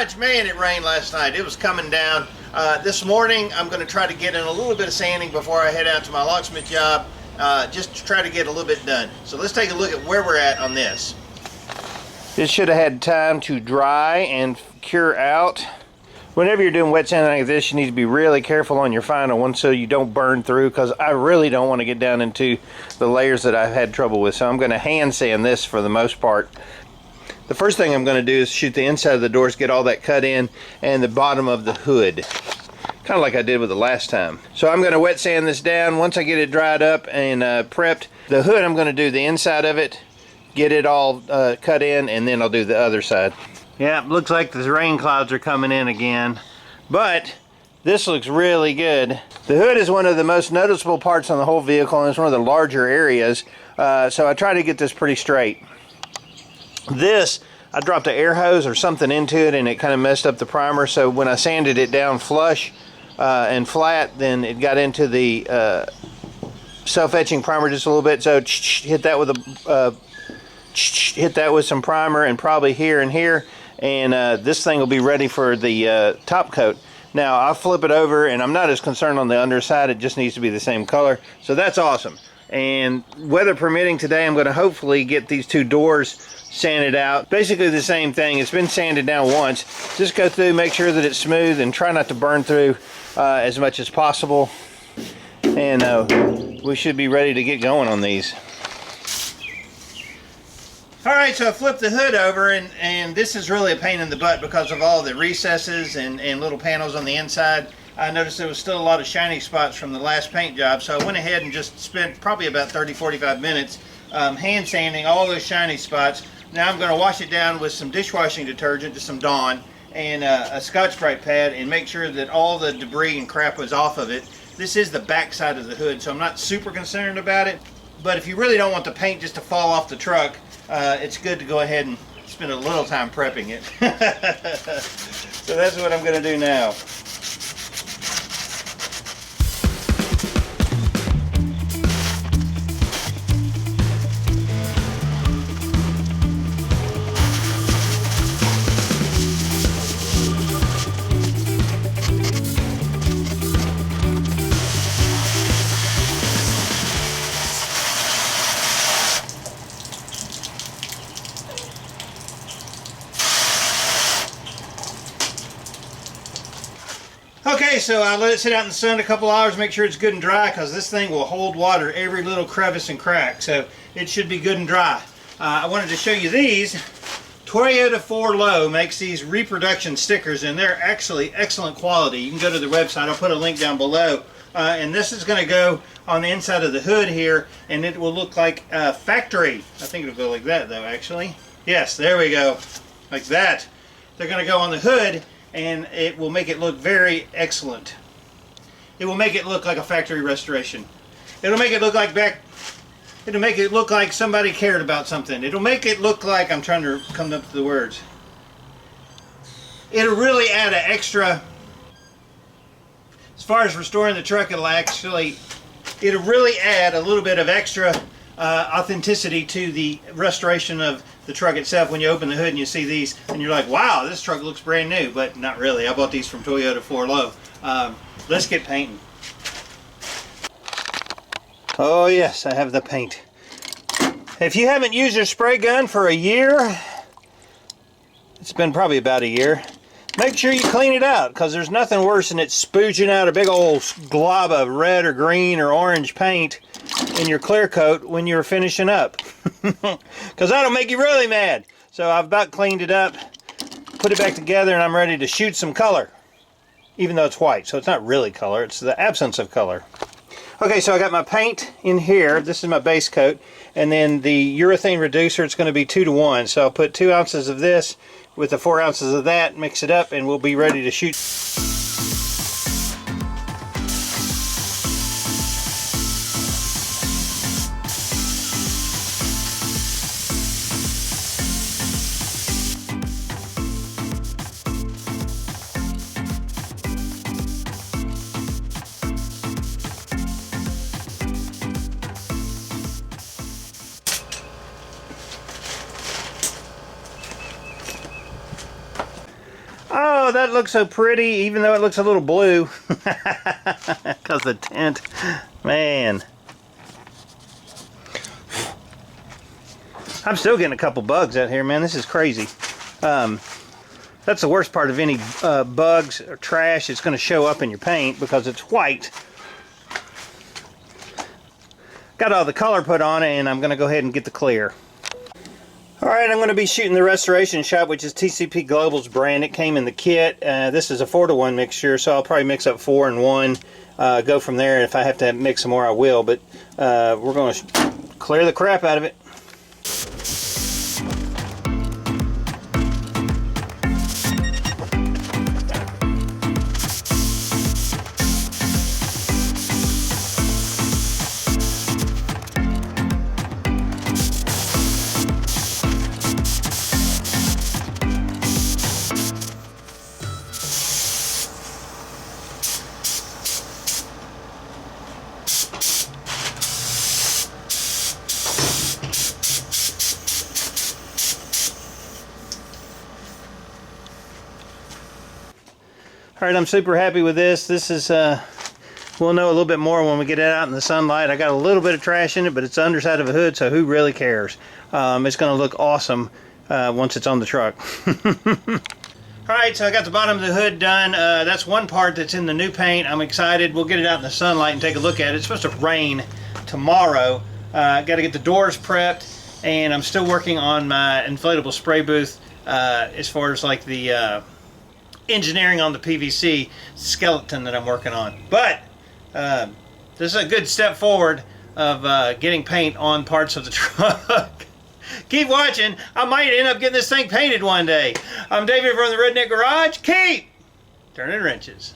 much. Man, it rained last night. It was coming down. This morning, I'm going to try to get in a little bit of sanding before I head out to my locksmith job, just to try to get a little bit done. So let's take a look at where we're at on this. This should have had time to dry and cure out. Whenever you're doing wet sanding like this, you need to be really careful on your final one so you don't burn through, because I really don't want to get down into the layers that I've had trouble with. So I'm going to hand sand this for the most part. The first thing I'm going to do is shoot the inside of the doors, get all that cut in, and the bottom of the hood. Kind of like I did with the last time. So I'm going to wet sand this down. Once I get it dried up and prepped, the hood I'm going to do the inside of it, get it all cut in, and then I'll do the other side. Yeah, it looks like the rain clouds are coming in again, but this looks really good. The hood is one of the most noticeable parts on the whole vehicle, and it's one of the larger areas, so I try to get this pretty straight. This, I dropped an air hose or something into it, and it kind of messed up the primer, so when I sanded it down flush and flat, then it got into the self-etching primer just a little bit, so hit that with some primer, and probably here and here, and this thing will be ready for the top coat. Now I'll flip it over, and I'm not as concerned on the underside. It just needs to be the same color, so that's awesome. And weather permitting today, I'm going to hopefully get these two doors sanded out. Basically the same thing. It's been sanded down once. Just go through, make sure that it's smooth, and try not to burn through as much as possible, and we should be ready to get going on these. Alright, so I flipped the hood over, and this is really a pain in the butt because of all the recesses and little panels on the inside. I noticed there was still a lot of shiny spots from the last paint job, so I went ahead and just spent probably about 30-45 minutes hand sanding all those shiny spots. Now I'm going to wash it down with some dishwashing detergent, just some Dawn, and a Scotch-Brite pad, and make sure that all the debris and crap was off of it. This is the back side of the hood, so I'm not super concerned about it, but if you really don't want the paint just to fall off the truck, it's good to go ahead and spend a little time prepping it. So that's what I'm going to do now. Okay, so I let it sit out in the sun a couple hours, make sure it's good and dry, because this thing will hold water every little crevice and crack, so it should be good and dry. I wanted to show you these. Toyota 4 Low makes these reproduction stickers, and they're actually excellent quality. You can go to their website. I'll put a link down below. And this is going to go on the inside of the hood here, and it will look like a factory. I think it'll go like that, though, actually. Yes, there we go. Like that. They're going to go on the hood, and it will make it look very excellent. It will make it look like a factory restoration. It'll make it look like it'll make it look like somebody cared about something. It'll make it look like, I'm trying to come up to the words. It'll really add an extra, as far as restoring the truck, it'll really add a little bit of extra authenticity to the restoration of the truck itself. When you open the hood and you see these, and you're like, wow, this truck looks brand new, but not really. I bought these from Toyota 4 Low. Let's get painting. Oh yes, I have the paint. If you haven't used your spray gun for a year, it's been probably about a year, make sure you clean it out, because there's nothing worse than it spooging out a big old glob of red or green or orange paint in your clear coat when you're finishing up. Because that'll make you really mad. So I've about cleaned it up, put it back together, and I'm ready to shoot some color. Even though it's white, so it's not really color, it's the absence of color. Okay, so I got my paint in here. This is my base coat, and then the urethane reducer, it's going to be 2-to-1. So I'll put 2 ounces of this with the 4 ounces of that, mix it up, and we'll be ready to shoot. Oh, that looks so pretty, even though it looks a little blue. Because the tint, man. I'm still getting a couple bugs out here, man. This is crazy. That's the worst part of any bugs or trash. It's going to show up in your paint because it's white. Got all the color put on it, and I'm going to go ahead and get the clear. Alright, I'm going to be shooting the Restoration Shop, which is TCP Global's brand. It came in the kit. This is a 4-to-1 mixture, so I'll probably mix up 4 and 1. Go from there. If I have to mix some more, I will. But we're going to clear the crap out of it. Alright, I'm super happy with this. This is, we'll know a little bit more when we get it out in the sunlight. I got a little bit of trash in it, but it's the underside of a hood, so who really cares? It's going to look awesome once it's on the truck. Alright, so I got the bottom of the hood done. That's one part that's in the new paint. I'm excited. We'll get it out in the sunlight and take a look at it. It's supposed to rain tomorrow. Got to get the doors prepped, and I'm still working on my inflatable spray booth as far as like the engineering on the PVC skeleton that I'm working on. But this is a good step forward of getting paint on parts of the truck. Keep watching. I might end up getting this thing painted one day. I'm David from the Redneck Garage. Keep turning wrenches.